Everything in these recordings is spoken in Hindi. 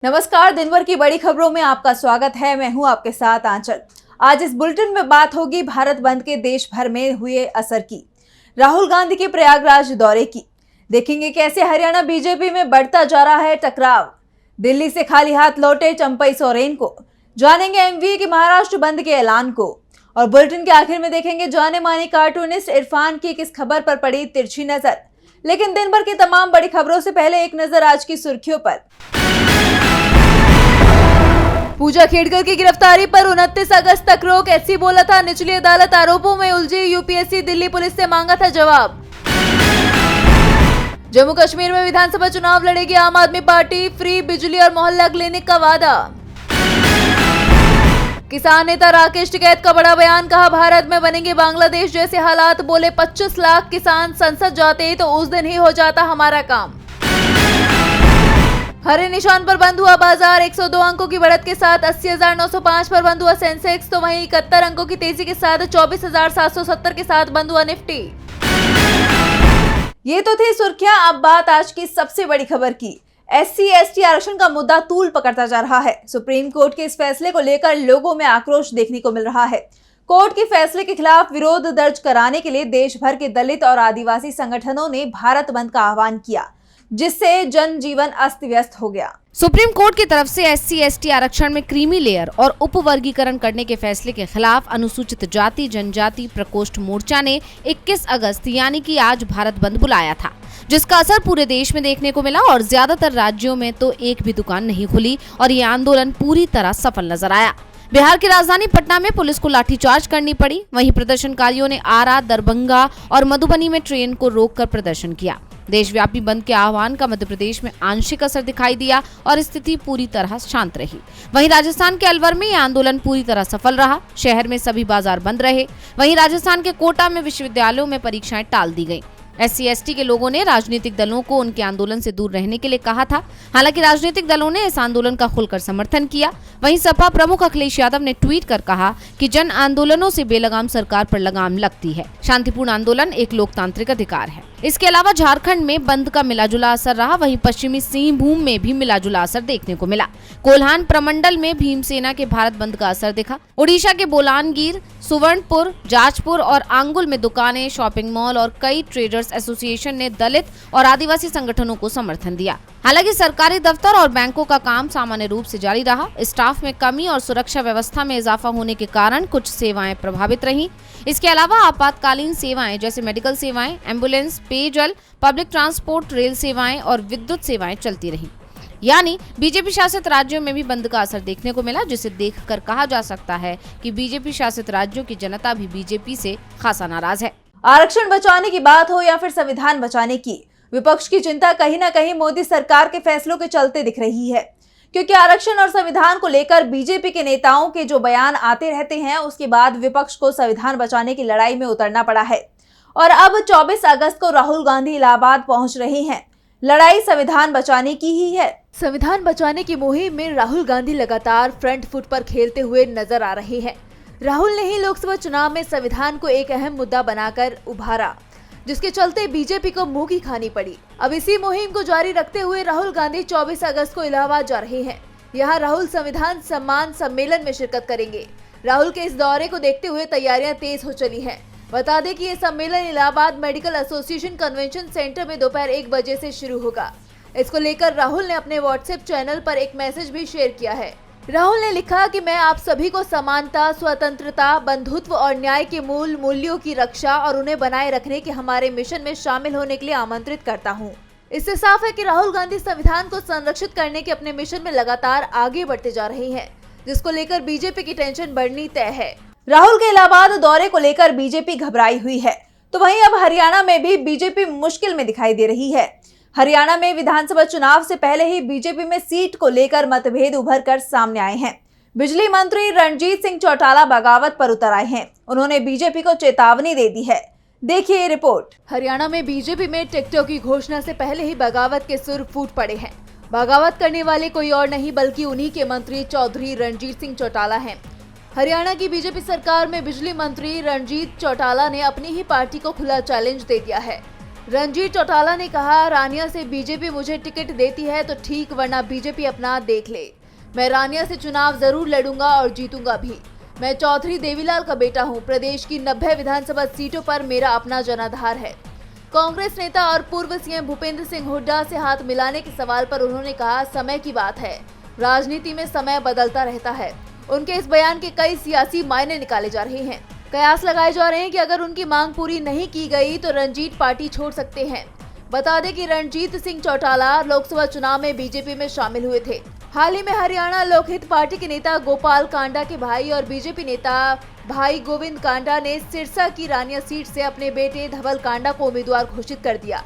नमस्कार, दिन भर की बड़ी खबरों में आपका स्वागत है। मैं हूं आपके साथ आंचल। आज इस बुलेटिन में बात होगी भारत बंद के देश भर में हुए असर की, राहुल गांधी के प्रयागराज दौरे की। देखेंगे कैसे हरियाणा बीजेपी में बढ़ता जा रहा है टकराव। दिल्ली से खाली हाथ लौटे चंपई सोरेन को। जानेंगे एमवीए के महाराष्ट्र बंद के ऐलान को। और बुलेटिन के आखिर में देखेंगे जाने माने कार्टूनिस्ट इरफान की किस खबर पर पड़ी तिरछी नजर। लेकिन दिन भर की तमाम बड़ी खबरों से पहले एक नजर आज की सुर्खियों पर। पूजा खेड़कर की गिरफ्तारी पर 29 अगस्त तक रोक, एससी बोला था। निचली अदालत आरोपों में उलझी, यूपीएससी दिल्ली पुलिस से मांगा था जवाब। जम्मू कश्मीर में विधानसभा चुनाव लड़ेगी आम आदमी पार्टी, फ्री बिजली और मोहल्ला क्लिनिक का वादा। किसान नेता राकेश टिकैत का बड़ा बयान, कहा भारत में बनेंगे बांग्लादेश जैसे हालात। बोले 25 लाख किसान संसद जाते तो उस दिन ही हो जाता हमारा काम। हरे निशान पर बंद हुआ बाजार, 102 अंकों की बढ़त के साथ 80,905 पर बंद हुआ सेंसेक्स, तो वहीं 71 अंकों की तेजी के साथ 24,770 के साथ बंद हुआ निफ्टी। ये तो थी सुर्खियां। अब बात आज की सबसे बड़ी खबर की। SC/ST आरक्षण का मुद्दा तूल पकड़ता जा रहा है। सुप्रीम कोर्ट के इस फैसले को लेकर लोगों में आक्रोश देखने को मिल रहा है। कोर्ट के फैसले के खिलाफ विरोध दर्ज कराने के लिए देश भर के दलित और आदिवासी संगठनों ने भारत बंद का आह्वान किया, जिससे जनजीवन अस्त व्यस्त हो गया। सुप्रीम कोर्ट की तरफ से SC/ST आरक्षण में क्रीमी लेयर और उपवर्गीकरण करने के फैसले के खिलाफ अनुसूचित जाति जनजाति प्रकोष्ठ मोर्चा ने 21 अगस्त यानी कि आज भारत बंद बुलाया था, जिसका असर पूरे देश में देखने को मिला और ज्यादातर राज्यों में तो एक भी दुकान नहीं खुली और ये आंदोलन पूरी तरह सफल नजर आया। बिहार की राजधानी पटना में पुलिस को लाठीचार्ज करनी पड़ी। वहीं प्रदर्शनकारियों ने आरा, दरभंगा और मधुबनी में ट्रेन को रोककर प्रदर्शन किया। देशव्यापी बंद के आह्वान का मध्य प्रदेश में आंशिक असर दिखाई दिया और स्थिति पूरी तरह शांत रही। वहीं राजस्थान के अलवर में यह आंदोलन पूरी तरह सफल रहा। शहर में सभी बाजार बंद रहे। वहीं राजस्थान के कोटा में विश्वविद्यालयों में परीक्षाएं टाल दी गईं। SC/ST के लोगों ने राजनीतिक दलों को उनके आंदोलन से दूर रहने के लिए कहा था। हालांकि राजनीतिक दलों ने इस आंदोलन का खुलकर समर्थन किया। वहीं सपा प्रमुख अखिलेश यादव ने ट्वीट कर कहा कि जन आंदोलनों से बेलगाम सरकार पर लगाम लगती है। शांतिपूर्ण आंदोलन एक लोकतांत्रिक अधिकार है। इसके अलावा झारखंड में बंद का मिलाजुला असर रहा। वहीं पश्चिमी सिंहभूम में भी मिलाजुला असर देखने को मिला। कोल्हान प्रमंडल में भीमसेना के भारत बंद का असर दिखा। उड़ीसा के बोलानगीर, सुवर्णपुर, जाजपुर और आंगुल में दुकानें, शॉपिंग मॉल और कई ट्रेडर्स एसोसिएशन ने दलित और आदिवासी संगठनों को समर्थन दिया। हालांकि सरकारी दफ्तर और बैंकों का काम सामान्य रूप से जारी रहा। स्टाफ में कमी और सुरक्षा व्यवस्था में इजाफा होने के कारण कुछ सेवाएं प्रभावित रहीं। इसके अलावा आपातकालीन सेवाएं जैसे मेडिकल सेवाएं, एम्बुलेंस, पेयजल, पब्लिक ट्रांसपोर्ट, रेल सेवाएं और विद्युत सेवाएं चलती रहीं। यानी बीजेपी शासित राज्यों में भी बंद का असर देखने को मिला, जिसे देखकर कहा जा सकता है कि बीजेपी शासित राज्यों की जनता भी बीजेपी से खासा नाराज है। आरक्षण बचाने की बात हो या फिर संविधान बचाने की, विपक्ष की चिंता कहीं ना कहीं मोदी सरकार के फैसलों के चलते दिख रही है। क्योंकि आरक्षण और संविधान को लेकर बीजेपी के नेताओं के जो बयान आते रहते हैं, उसके बाद विपक्ष को संविधान बचाने की लड़ाई में उतरना पड़ा है। और अब 24 अगस्त को राहुल गांधी इलाहाबाद पहुंच रहे हैं। लड़ाई संविधान बचाने की ही है। संविधान बचाने की मुहिम में राहुल गांधी लगातार फ्रंट फुट पर खेलते हुए नजर आ रहे हैं। राहुल ने ही लोकसभा चुनाव में संविधान को एक अहम मुद्दा बनाकर उभारा, जिसके चलते बीजेपी को मुंह की खानी पड़ी। अब इसी मुहिम को जारी रखते हुए राहुल गांधी 24 अगस्त को इलाहाबाद जा रहे हैं। यहाँ राहुल संविधान सम्मान सम्मेलन में शिरकत करेंगे। राहुल के इस दौरे को देखते हुए तैयारियां तेज हो चली हैं। बता दें कि ये सम्मेलन Allahabad medical association convention centre में दोपहर 1 बजे से शुरू होगा। इसको लेकर राहुल ने अपने व्हाट्सएप चैनल पर एक मैसेज भी शेयर किया है। राहुल ने लिखा कि मैं आप सभी को समानता, स्वतंत्रता, बंधुत्व और न्याय के मूल मूल्यों की रक्षा और उन्हें बनाए रखने के हमारे मिशन में शामिल होने के लिए आमंत्रित करता हूं। इससे साफ है कि राहुल गांधी संविधान को संरक्षित करने के अपने मिशन में लगातार आगे बढ़ते जा रहे हैं, जिसको लेकर बीजेपी की टेंशन बढ़नी तय है। राहुल के इलाहाबाद दौरे को लेकर बीजेपी घबराई हुई है, तो वहीं अब हरियाणा में भी बीजेपी मुश्किल में दिखाई दे रही है। हरियाणा में विधानसभा चुनाव से पहले ही बीजेपी में सीट को लेकर मतभेद उभर कर सामने आए हैं। बिजली मंत्री रणजीत सिंह चौटाला बगावत पर उतर आए हैं। उन्होंने बीजेपी को चेतावनी दे दी है। देखिए रिपोर्ट। हरियाणा में बीजेपी में टिकटों की घोषणा से पहले ही बगावत के सुर फूट पड़े हैं। बगावत करने वाले कोई और नहीं बल्कि उन्हीं के मंत्री चौधरी रणजीत सिंह चौटाला हैं। हरियाणा की बीजेपी सरकार में बिजली मंत्री रणजीत चौटाला ने अपनी ही पार्टी को खुला चैलेंज दे दिया है। रणजीत चौटाला ने कहा, रानिया से बीजेपी मुझे टिकट देती है तो ठीक, वरना बीजेपी अपना देख ले। मैं रानिया से चुनाव जरूर लड़ूंगा और जीतूंगा भी। मैं चौधरी देवीलाल का बेटा हूं। प्रदेश की 90 विधानसभा सीटों पर मेरा अपना जनाधार है। कांग्रेस नेता और पूर्व सीएम भूपेंद्र सिंह हुड्डा से हाथ मिलाने के सवाल पर उन्होंने कहा, समय की बात है, राजनीति में समय बदलता रहता है। उनके इस बयान के कई सियासी मायने निकाले जा रहे हैं। कयास लगाए जा रहे हैं कि अगर उनकी मांग पूरी नहीं की गई तो रणजीत पार्टी छोड़ सकते हैं। बता दें कि रणजीत सिंह चौटाला लोकसभा चुनाव में बीजेपी में शामिल हुए थे। हाल ही में हरियाणा लोकहित पार्टी के नेता गोपाल कांडा के भाई और बीजेपी नेता भाई गोविंद कांडा ने सिरसा की रानिया सीट से अपने बेटे धवल कांडा को उम्मीदवार घोषित कर दिया।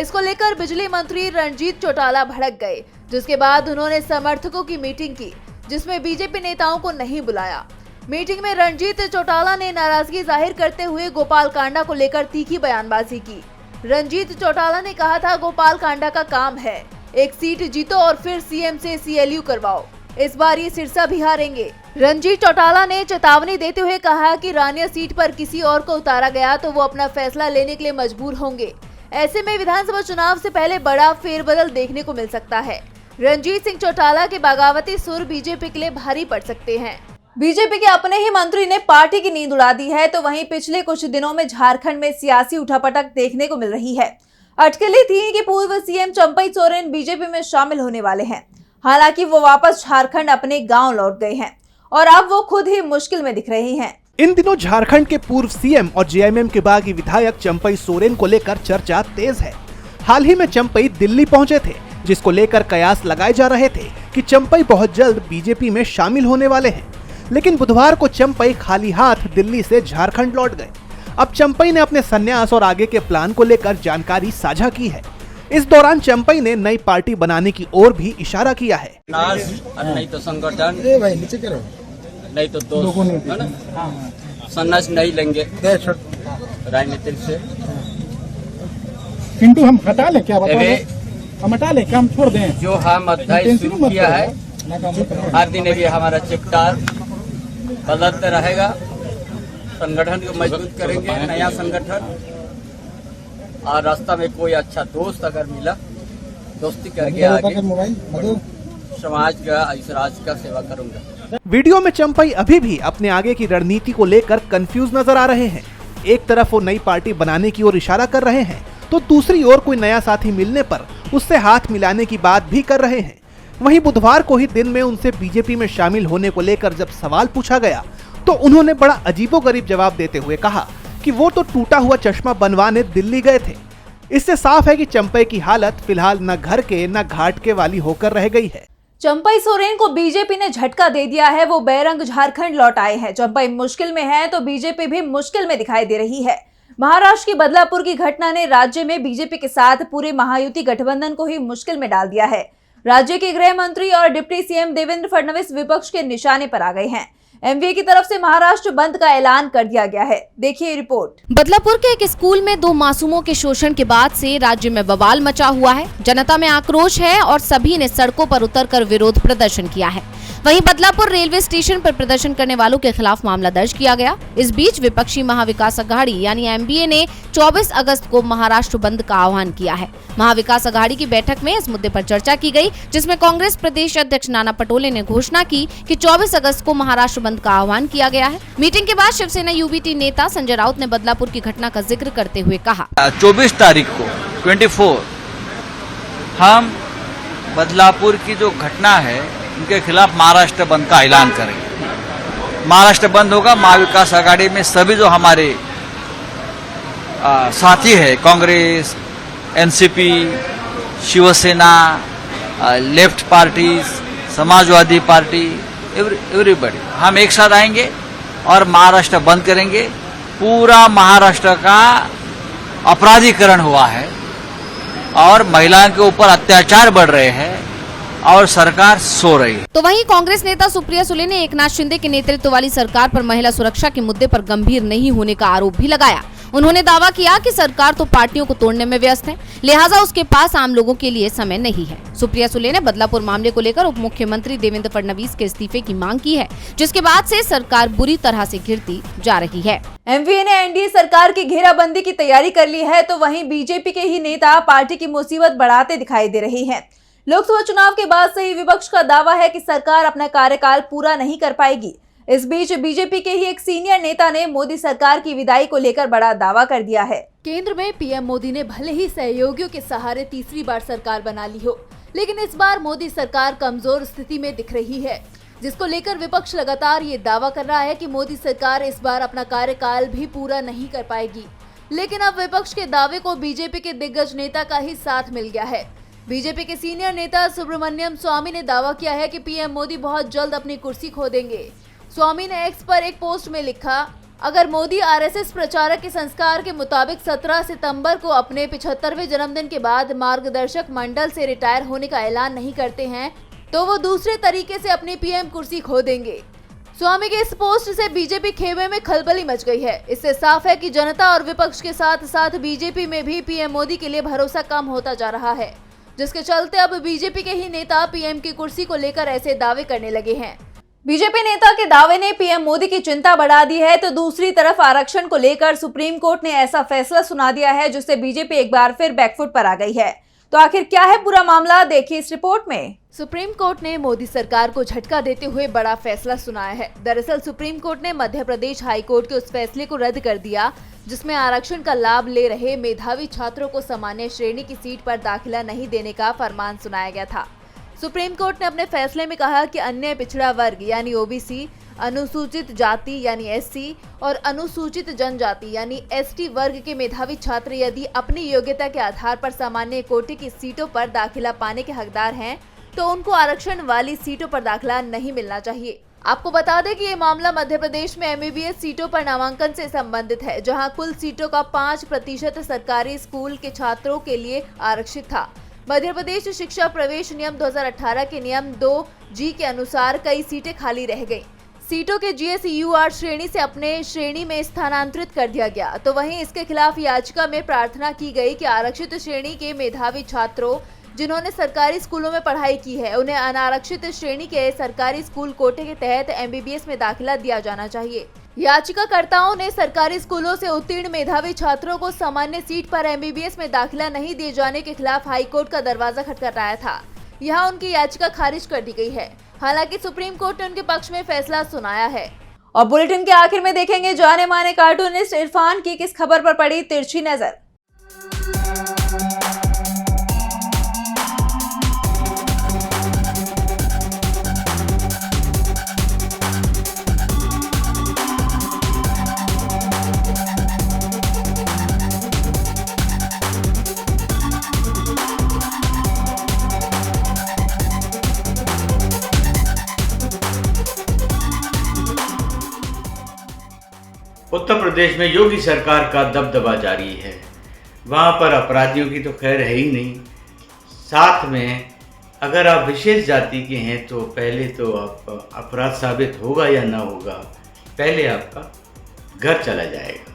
इसको लेकर बिजली मंत्री रणजीत चौटाला भड़क गए, जिसके बाद उन्होंने समर्थकों की मीटिंग की, जिसमें बीजेपी नेताओं को नहीं बुलाया। मीटिंग में रणजीत चौटाला ने नाराजगी जाहिर करते हुए गोपाल कांडा को लेकर तीखी बयानबाजी की। रणजीत चौटाला ने कहा था, गोपाल कांडा का काम है, एक सीट जीतो और फिर सीएम से सीएलयू करवाओ। इस बार ये सिरसा भी हारेंगे। रणजीत चौटाला ने चेतावनी देते हुए कहा कि रानिया सीट पर किसी और को उतारा गया तो वो अपना फैसला लेने के लिए मजबूर होंगे। ऐसे में विधानसभा चुनाव से पहले बड़ा फेरबदल देखने को मिल सकता है। रणजीत सिंह चौटाला के बगावती सुर बीजेपी के लिए भारी पड़ सकते हैं। बीजेपी के अपने ही मंत्री ने पार्टी की नींद उड़ा दी है, तो वहीं पिछले कुछ दिनों में झारखंड में सियासी उठापटक देखने को मिल रही है। अटकलें थी कि पूर्व सीएम चंपई सोरेन बीजेपी में शामिल होने वाले हैं। हालांकि वो वापस झारखंड अपने गांव लौट गए हैं और अब वो खुद ही मुश्किल में दिख रहे हैं। इन दिनों झारखंड के पूर्व सीएम और जेएमएम के बागी विधायक चंपई सोरेन को लेकर चर्चा तेज है। हाल ही में चंपई दिल्ली पहुंचे थे, जिसको लेकर कयास लगाए जा रहे थे कि चंपई बहुत जल्द बीजेपी में शामिल होने वाले हैं। लेकिन बुधवार को चंपई खाली हाथ दिल्ली से झारखंड लौट गए। अब चंपई ने अपने संन्यास और आगे के प्लान को लेकर जानकारी साझा की है। इस दौरान चंपई ने नई पार्टी बनाने की ओर भी इशारा किया है। नहीं तो संगठन, नहीं तो दोस्त, है ना? संन्यास नहीं लेंगे राजनीति से। किंतु हम हटा ले क्या बताओ? हम हटा ले क्या, हम छोड़ दें? जो हम अध्याय शुरू किया है, हर दिन भी हमारा चैप्टर बदलते रहेगा। संगठन को मजबूत करेंगे, नया संगठन, और रास्ता में कोई अच्छा दोस्त अगर मिला, दोस्ती करके आगे समाज का, इस राज्य का सेवा करूंगा। वीडियो में चंपई अभी भी अपने आगे की रणनीति को लेकर कंफ्यूज नजर आ रहे हैं। एक तरफ वो नई पार्टी बनाने की ओर इशारा कर रहे हैं, तो दूसरी ओर कोई नया साथी मिलने पर उससे हाथ मिलाने की बात भी कर रहे हैं। वहीं बुधवार को ही दिन में उनसे बीजेपी में शामिल होने को लेकर जब सवाल पूछा गया, तो उन्होंने बड़ा अजीबोगरीब जवाब देते हुए कहा कि वो तो टूटा हुआ चश्मा बनवाने दिल्ली गए थे। इससे साफ है कि चंपई की हालत फिलहाल न घर के न घाट के वाली होकर रह गई है। चंपई सोरेन को बीजेपी ने झटका दे दिया है। वो बेरंग झारखंड लौट आए हैं। चंपई मुश्किल में है तो बीजेपी भी मुश्किल में दिखाई दे रही है। महाराष्ट्र की बदलापुर की घटना ने राज्य में बीजेपी के साथ पूरे महायुति गठबंधन को ही मुश्किल में डाल दिया है। राज्य के गृह मंत्री और डिप्टी सीएम देवेंद्र फडणवीस विपक्ष के निशाने पर आ गए हैं। एमवीए की तरफ से महाराष्ट्र बंद का ऐलान कर दिया गया है। देखिए रिपोर्ट। बदलापुर के एक स्कूल में 2 मासूमों के शोषण के बाद से राज्य में बवाल मचा हुआ है। जनता में आक्रोश है और सभी ने सड़कों पर उतरकर विरोध प्रदर्शन किया है। वहीं बदलापुर रेलवे स्टेशन पर प्रदर्शन करने वालों के खिलाफ मामला दर्ज किया गया। इस बीच विपक्षी महाविकास अघाड़ी यानी एमबीए ने 24 अगस्त को महाराष्ट्र बंद का आह्वान किया है। महाविकास अघाड़ी की बैठक में इस मुद्दे पर चर्चा की गई, जिसमें कांग्रेस प्रदेश अध्यक्ष नाना पटोले ने घोषणा की कि 24 अगस्त को महाराष्ट्र बंद का आह्वान किया गया है। मीटिंग के बाद शिवसेना यूबीटी नेता संजय राउत ने बदलापुर की घटना का जिक्र करते हुए कहा, 24 तारीख को 24 हम बदलापुर की जो घटना है उनके खिलाफ महाराष्ट्र बंद का ऐलान करेंगे। महाराष्ट्र बंद होगा। महाविकास आघाड़ी में सभी जो हमारे साथी है, Congress, NCP, Shiv Sena, left parties, Samajwadi Party, everybody, हम एक साथ आएंगे और महाराष्ट्र बंद करेंगे। पूरा महाराष्ट्र का अपराधीकरण हुआ है और महिलाओं के ऊपर अत्याचार बढ़ रहे हैं और सरकार सो रही है। तो वहीं कांग्रेस नेता सुप्रिया सुले ने एकनाथ शिंदे के नेतृत्व वाली सरकार पर महिला सुरक्षा के मुद्दे पर गंभीर नहीं होने का आरोप भी लगाया। उन्होंने दावा किया कि सरकार तो पार्टियों को तोड़ने में व्यस्त है, लिहाजा उसके पास आम लोगों के लिए समय नहीं है। सुप्रिया सुले ने बदलापुर मामले को लेकर उप मुख्यमंत्री देवेंद्र फडणवीस के इस्तीफे की मांग की है, जिसके बाद से सरकार बुरी तरह से घिरती जा रही है। एमवीए ने एनडीए सरकार की घेराबंदी की तैयारी कर ली है, तो वहीं बीजेपी के ही नेता पार्टी की मुसीबत बढ़ाते दिखाई दे रहे हैं। लोकसभा चुनाव के बाद से ही विपक्ष का दावा है कि सरकार अपना कार्यकाल पूरा नहीं कर पाएगी। इस बीच बीजेपी के ही एक सीनियर नेता ने मोदी सरकार की विदाई को लेकर बड़ा दावा कर दिया है। केंद्र में पीएम मोदी ने भले ही सहयोगियों के सहारे तीसरी बार सरकार बना ली हो, लेकिन इस बार मोदी सरकार कमजोर स्थिति में दिख रही है, जिसको लेकर विपक्ष लगातार ये दावा कर रहा है कि मोदी सरकार इस बार अपना कार्यकाल भी पूरा नहीं कर पाएगी। लेकिन अब विपक्ष के दावे को बीजेपी के दिग्गज नेता का ही साथ मिल गया है। बीजेपी के सीनियर नेता सुब्रमण्यम स्वामी ने दावा किया है कि पीएम मोदी बहुत जल्द अपनी कुर्सी खो देंगे। स्वामी ने एक्स पर एक पोस्ट में लिखा, अगर मोदी आरएसएस प्रचारक के संस्कार के मुताबिक 17 सितंबर को अपने 75वें जन्मदिन के बाद मार्गदर्शक मंडल से रिटायर होने का ऐलान नहीं करते हैं, तो वो दूसरे तरीके से अपनी पीएम कुर्सी खो देंगे। स्वामी के इस पोस्ट से बीजेपी खेमे में खलबली मच गई है। इससे साफ है कि जनता और विपक्ष के साथ साथ बीजेपी में भी पीएम मोदी के लिए भरोसा कम होता जा रहा है, जिसके चलते अब बीजेपी के ही नेता पीएम की कुर्सी को लेकर ऐसे दावे करने लगे हैं। बीजेपी नेता के दावे ने पीएम मोदी की चिंता बढ़ा दी है, तो दूसरी तरफ आरक्षण को लेकर सुप्रीम कोर्ट ने ऐसा फैसला सुना दिया है जिससे बीजेपी एक बार फिर बैकफुट पर आ गई है। तो आखिर क्या है पूरा मामला, देखिए इस रिपोर्ट में। सुप्रीम कोर्ट ने मोदी सरकार को झटका देते हुए बड़ा फैसला सुनाया है। दरअसल सुप्रीम कोर्ट ने मध्य प्रदेश हाई कोर्ट के उस फैसले को रद्द कर दिया जिसमें आरक्षण का लाभ ले रहे मेधावी छात्रों को सामान्य श्रेणी की सीट पर दाखिला नहीं देने का फरमान सुनाया गया था। सुप्रीम कोर्ट ने अपने फैसले में कहा कि अन्य पिछड़ा वर्ग यानी ओबीसी, अनुसूचित जाति यानी एससी और अनुसूचित जनजाति यानी एसटी वर्ग के मेधावी छात्र यदि अपनी योग्यता के आधार पर सामान्य कोटि की सीटों पर दाखिला पाने के हकदार हैं, तो उनको आरक्षण वाली सीटों पर दाखिला नहीं मिलना चाहिए। आपको बता दें कि ये मामला मध्य प्रदेश में एमबीबीएस सीटों पर नामांकन से संबंधित है, जहां कुल सीटों का 5% सरकारी स्कूल के छात्रों के लिए आरक्षित था। मध्य प्रदेश शिक्षा प्रवेश नियम 2018 के नियम 2G के अनुसार कई सीटें खाली रह गईं। सीटों के GSUR श्रेणी से अपने श्रेणी में स्थानांतरित कर दिया गया। तो वहीं इसके खिलाफ याचिका में प्रार्थना की गई कि आरक्षित श्रेणी के मेधावी छात्रों जिन्होंने सरकारी स्कूलों में पढ़ाई की है, उन्हें अनारक्षित श्रेणी के सरकारी स्कूल कोटे के तहत एमबीबीएस में दाखिला दिया जाना चाहिए। याचिकाकर्ताओं ने सरकारी स्कूलों से उत्तीर्ण मेधावी छात्रों को सामान्य सीट पर एमबीबीएस में दाखिला नहीं दिए जाने के खिलाफ हाईकोर्ट का दरवाजा खटखटाया था। यहां उनकी याचिका खारिज कर दी गई है। हालांकि सुप्रीम कोर्ट ने उनके पक्ष में फैसला सुनाया है। और बुलेटिन के आखिर में देखेंगे जाने माने कार्टूनिस्ट इरफान की किस खबर पर पड़ी तिरछी नजर। उत्तर प्रदेश में योगी सरकार का दबदबा जारी है। वहाँ पर अपराधियों की तो खैर है ही नहीं, साथ में अगर आप विशेष जाति के हैं तो पहले तो आप अपराध साबित होगा या ना होगा, पहले आपका घर चला जाएगा।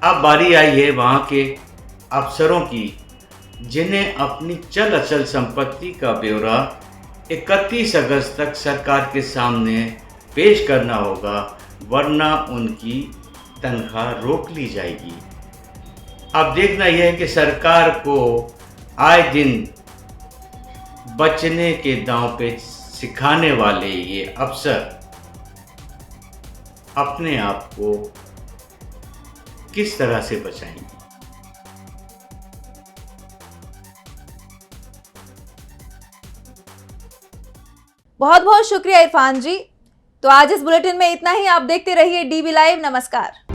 अब बारी आई है वहाँ के अफसरों की, जिन्हें अपनी चल अचल संपत्ति का ब्यौरा 31 अगस्त तक सरकार के सामने पेश करना होगा, वरना उनकी तनख्वाह रोक ली जाएगी। अब देखना यह है कि सरकार को आए दिन बचने के दांव पे सिखाने वाले ये अफसर अपने आप को किस तरह से बचाएंगे। बहुत बहुत शुक्रिया इरफान जी। तो आज इस बुलेटिन में इतना ही। आप देखते रहिए DB लाइव। नमस्कार।